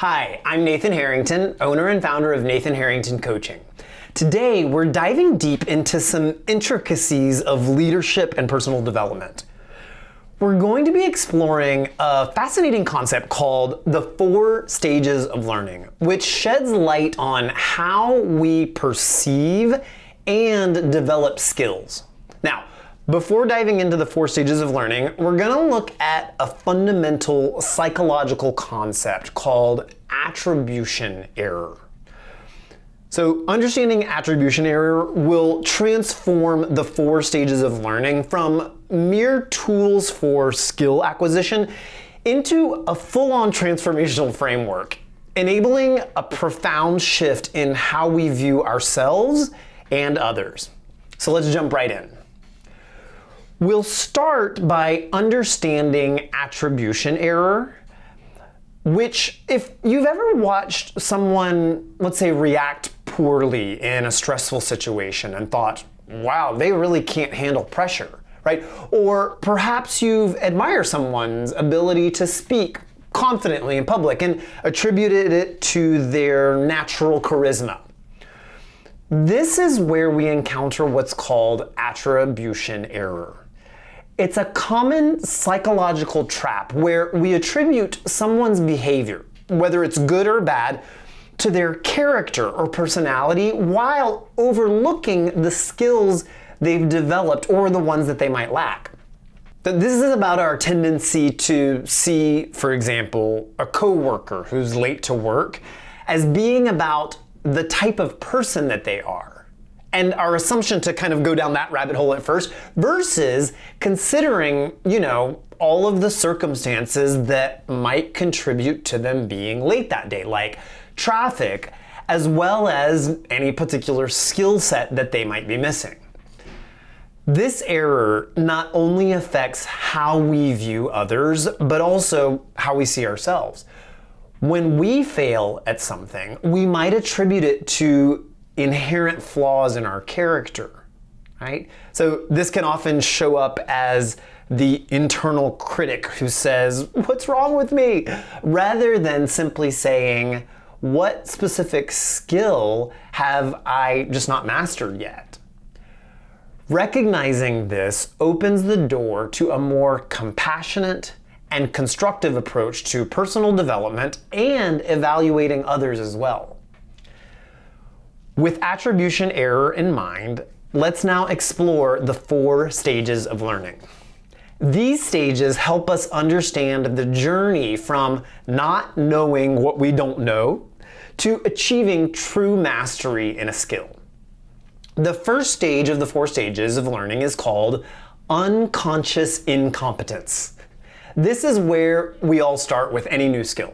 Hi, I'm Nathan Harrington, owner and founder of Nathan Harrington Coaching. Today, we're diving deep into some intricacies of leadership and personal development. We're going to be exploring a fascinating concept called the 4 stages of learning, which sheds light on how we perceive and develop skills. Now, before diving into the 4 stages of learning, we're going to look at a fundamental psychological concept called attribution error. So understanding attribution error will transform the 4 stages of learning from mere tools for skill acquisition into a full-on transformational framework, enabling a profound shift in how we view ourselves and others. So let's jump right in. We'll start by understanding attribution error, which, if you've ever watched someone, let's say, react poorly in a stressful situation and thought, wow, they really can't handle pressure, right? Or perhaps you've admired someone's ability to speak confidently in public and attributed it to their natural charisma. This is where we encounter what's called attribution error. It's a common psychological trap where we attribute someone's behavior, whether it's good or bad, to their character or personality while overlooking the skills they've developed or the ones that they might lack. This is about our tendency to see, for example, a coworker who's late to work as being about the type of person that they are. And our assumption to kind of go down that rabbit hole at first versus considering, all of the circumstances that might contribute to them being late that day, like traffic, as well as any particular skill set that they might be missing. This error not only affects how we view others, but also how we see ourselves. When we fail at something, we might attribute it to inherent flaws in our character, right? So this can often show up as the internal critic who says, "What's wrong with me?" rather than simply saying, "What specific skill have I just not mastered yet?" Recognizing this opens the door to a more compassionate and constructive approach to personal development and evaluating others as well. With attribution error in mind, let's now explore the 4 stages of learning. These stages help us understand the journey from not knowing what we don't know to achieving true mastery in a skill. The first stage of the 4 stages of learning is called unconscious incompetence. This is where we all start with any new skill.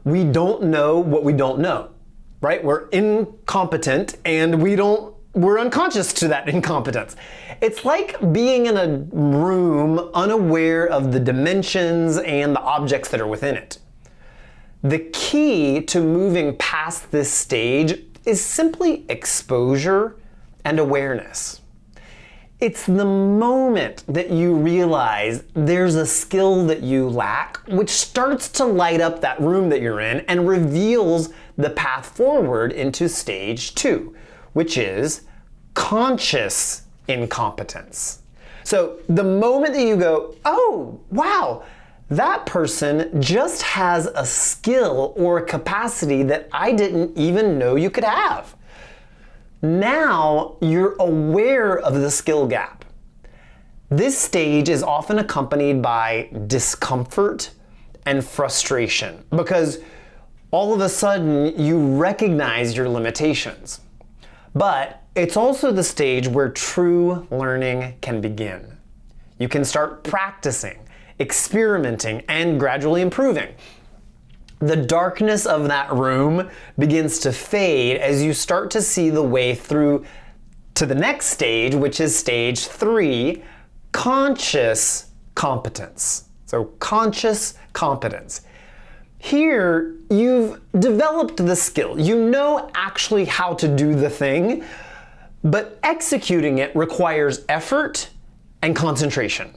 We don't know what we don't know. Right? We're incompetent and we're unconscious to that incompetence. It's like being in a room unaware of the dimensions and the objects that are within it. The key to moving past this stage is simply exposure and awareness. It's the moment that you realize there's a skill that you lack, which starts to light up that room that you're in and reveals the path forward into stage 2, which is conscious incompetence. So the moment that you go, oh, wow, that person just has a skill or a capacity that I didn't even know you could have. Now you're aware of the skill gap. This stage is often accompanied by discomfort and frustration because all of a sudden you recognize your limitations. But it's also the stage where true learning can begin. You can start practicing, experimenting, and gradually improving. The darkness of that room begins to fade as you start to see the way through to the next stage, which is stage 3, conscious competence. So conscious competence. Here, you've developed the skill. You know actually how to do the thing, but executing it requires effort and concentration.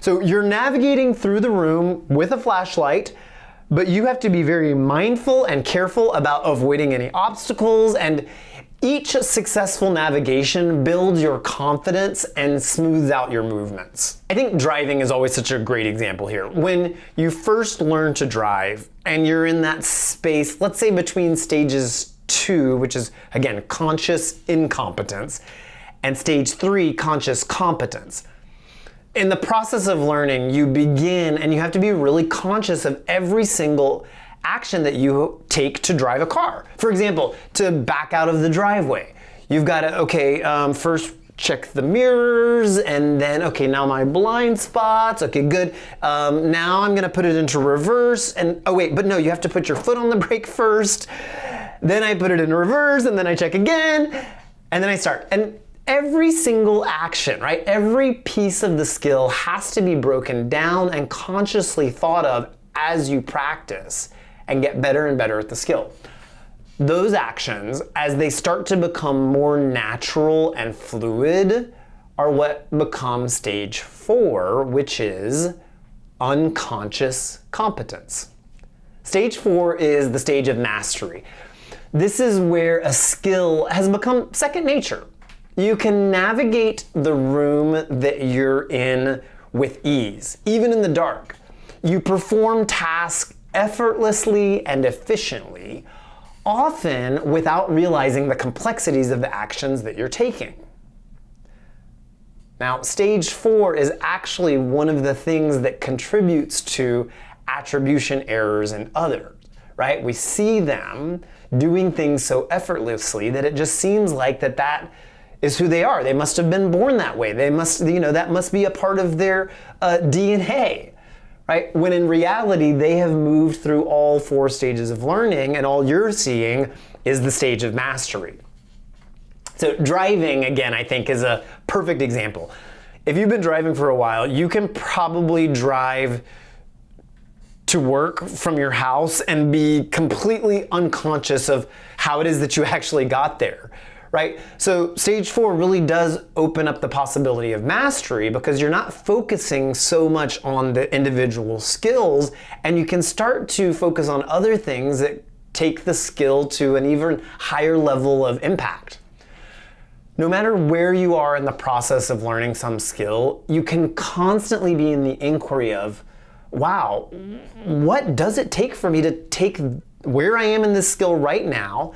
So you're navigating through the room with a flashlight, But you have to be very mindful and careful about avoiding any obstacles, and each successful navigation builds your confidence and smooths out your movements. I think driving is always such a great example here. When you first learn to drive and you're in that space, let's say between stages 2, which is again conscious incompetence, and stage 3, conscious competence. In the process of learning, you begin and you have to be really conscious of every single action that you take to drive a car. For example, to back out of the driveway, you've got to, first check the mirrors, and then, now my blind spots, good. Now I'm gonna put it into reverse, and you have to put your foot on the brake first. Then I put it in reverse, and then I check again, and then I start. And every single action, right? Every piece of the skill has to be broken down and consciously thought of as you practice and get better and better at the skill. Those actions, as they start to become more natural and fluid, are what becomes stage 4, which is unconscious competence. Stage 4 is the stage of mastery. This is where a skill has become second nature. You can navigate the room that you're in with ease, even in the dark. You perform tasks effortlessly and efficiently, often without realizing the complexities of the actions that you're taking. Now, stage 4 is actually one of the things that contributes to attribution errors in others, right? We see them doing things so effortlessly that it just seems like that is who they are. They must have been born that way. They must, that must be a part of their DNA. Right? When in reality, they have moved through all 4 stages of learning, and all you're seeing is the stage of mastery. So driving, again, I think is a perfect example. If you've been driving for a while, you can probably drive to work from your house and be completely unconscious of how it is that you actually got there. Right? So stage 4 really does open up the possibility of mastery because you're not focusing so much on the individual skills, and you can start to focus on other things that take the skill to an even higher level of impact. No matter where you are in the process of learning some skill, you can constantly be in the inquiry of, wow, what does it take for me to take where I am in this skill right now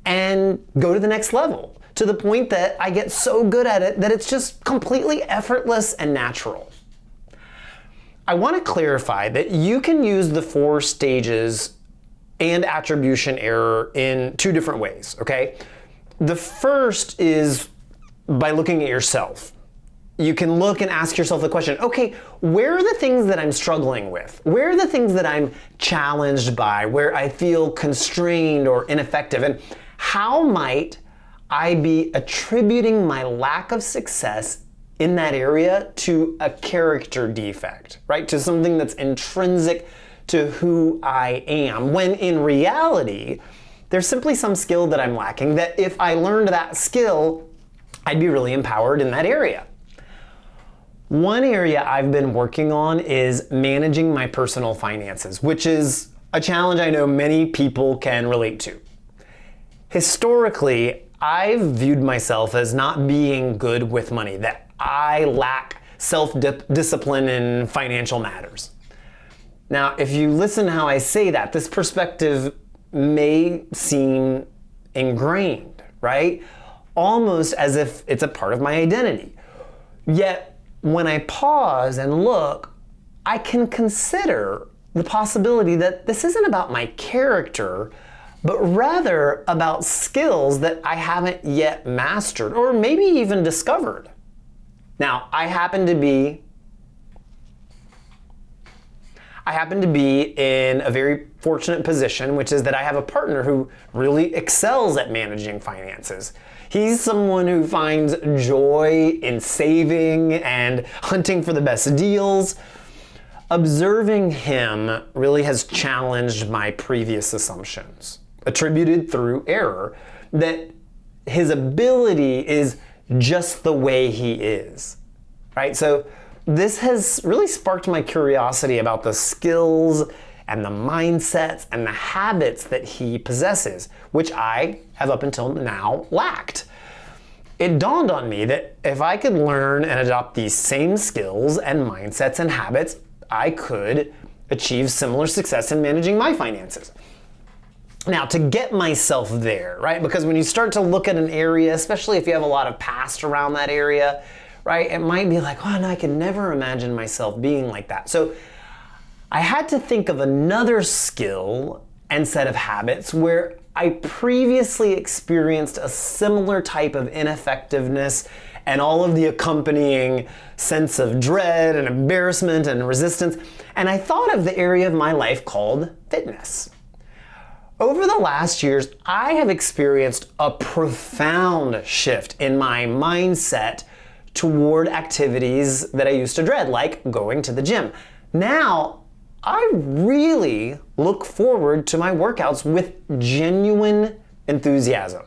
and go to the next level, to the point that I get so good at it that it's just completely effortless and natural. I want to clarify that you can use the 4 stages and attribution error in 2 different ways, okay? The first is by looking at yourself. You can look and ask yourself the question, where are the things that I'm struggling with? Where are the things that I'm challenged by, where I feel constrained or ineffective? And how might I be attributing my lack of success in that area to a character defect, right? To something that's intrinsic to who I am, when in reality, there's simply some skill that I'm lacking that if I learned that skill, I'd be really empowered in that area. One area I've been working on is managing my personal finances, which is a challenge I know many people can relate to. Historically, I've viewed myself as not being good with money, that I lack self-discipline in financial matters. Now, if you listen to how I say that, this perspective may seem ingrained, right? Almost as if it's a part of my identity. Yet, when I pause and look, I can consider the possibility that this isn't about my character, but rather about skills that I haven't yet mastered or maybe even discovered. Now, I happen to be in a very fortunate position, which is that I have a partner who really excels at managing finances. He's someone who finds joy in saving and hunting for the best deals. Observing him really has challenged my previous assumptions, attributed through error, that his ability is just the way he is, right? So this has really sparked my curiosity about the skills and the mindsets and the habits that he possesses, which I have up until now lacked. It dawned on me that if I could learn and adopt these same skills and mindsets and habits, I could achieve similar success in managing my finances. Now, to get myself there, right? Because when you start to look at an area, especially if you have a lot of past around that area, right? It might be like, oh, no, I could never imagine myself being like that. So I had to think of another skill and set of habits where I previously experienced a similar type of ineffectiveness and all of the accompanying sense of dread and embarrassment and resistance. And I thought of the area of my life called fitness. Over the last years, I have experienced a profound shift in my mindset toward activities that I used to dread, like going to the gym. Now, I really look forward to my workouts with genuine enthusiasm.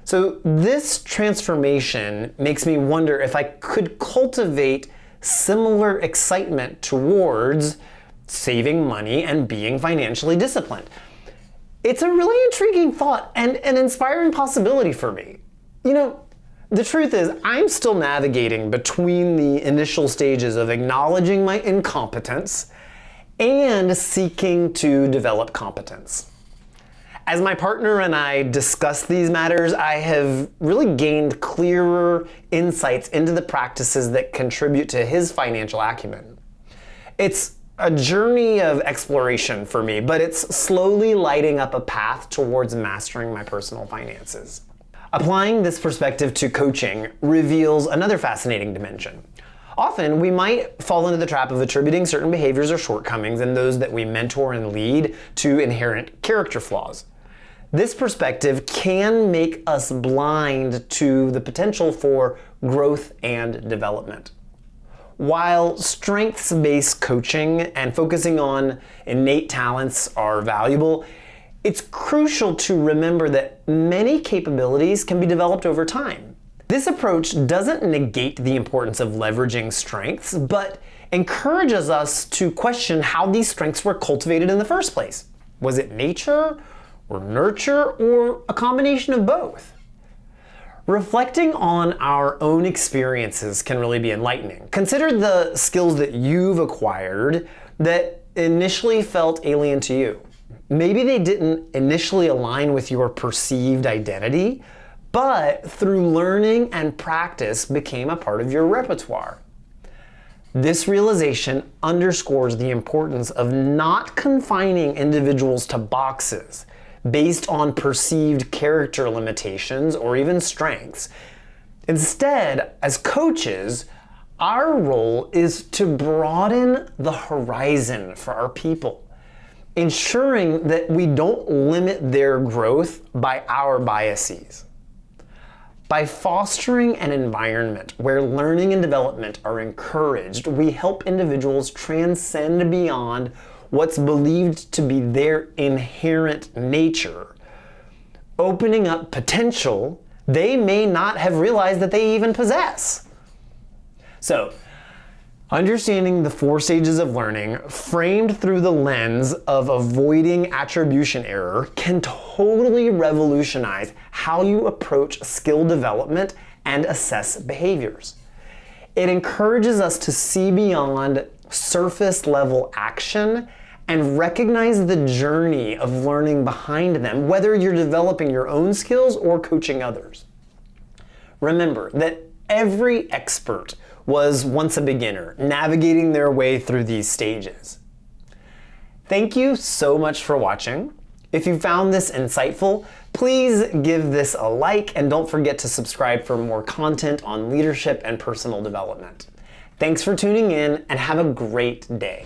So this transformation makes me wonder if I could cultivate similar excitement towards saving money and being financially disciplined. It's a really intriguing thought and an inspiring possibility for me. You know, the truth is, I'm still navigating between the initial stages of acknowledging my incompetence and seeking to develop competence. As my partner and I discuss these matters, I have really gained clearer insights into the practices that contribute to his financial acumen. It's a journey of exploration for me, but it's slowly lighting up a path towards mastering my personal finances. Applying this perspective to coaching reveals another fascinating dimension. Often, we might fall into the trap of attributing certain behaviors or shortcomings in those that we mentor and lead to inherent character flaws. This perspective can make us blind to the potential for growth and development. While strengths-based coaching and focusing on innate talents are valuable, it's crucial to remember that many capabilities can be developed over time. This approach doesn't negate the importance of leveraging strengths, but encourages us to question how these strengths were cultivated in the first place. Was it nature, or nurture, or a combination of both? Reflecting on our own experiences can really be enlightening. Consider the skills that you've acquired that initially felt alien to you. Maybe they didn't initially align with your perceived identity, but through learning and practice became a part of your repertoire. This realization underscores the importance of not confining individuals to boxes based on perceived character limitations or even strengths. Instead, as coaches, our role is to broaden the horizon for our people, ensuring that we don't limit their growth by our biases. By fostering an environment where learning and development are encouraged, we help individuals transcend beyond what's believed to be their inherent nature, opening up potential they may not have realized that they even possess. So, understanding the 4 stages of learning framed through the lens of avoiding attribution error can totally revolutionize how you approach skill development and assess behaviors. It encourages us to see beyond surface level action and recognize the journey of learning behind them, whether you're developing your own skills or coaching others. Remember that every expert was once a beginner, navigating their way through these stages. Thank you so much for watching. If you found this insightful, please give this a like and don't forget to subscribe for more content on leadership and personal development. Thanks for tuning in and have a great day.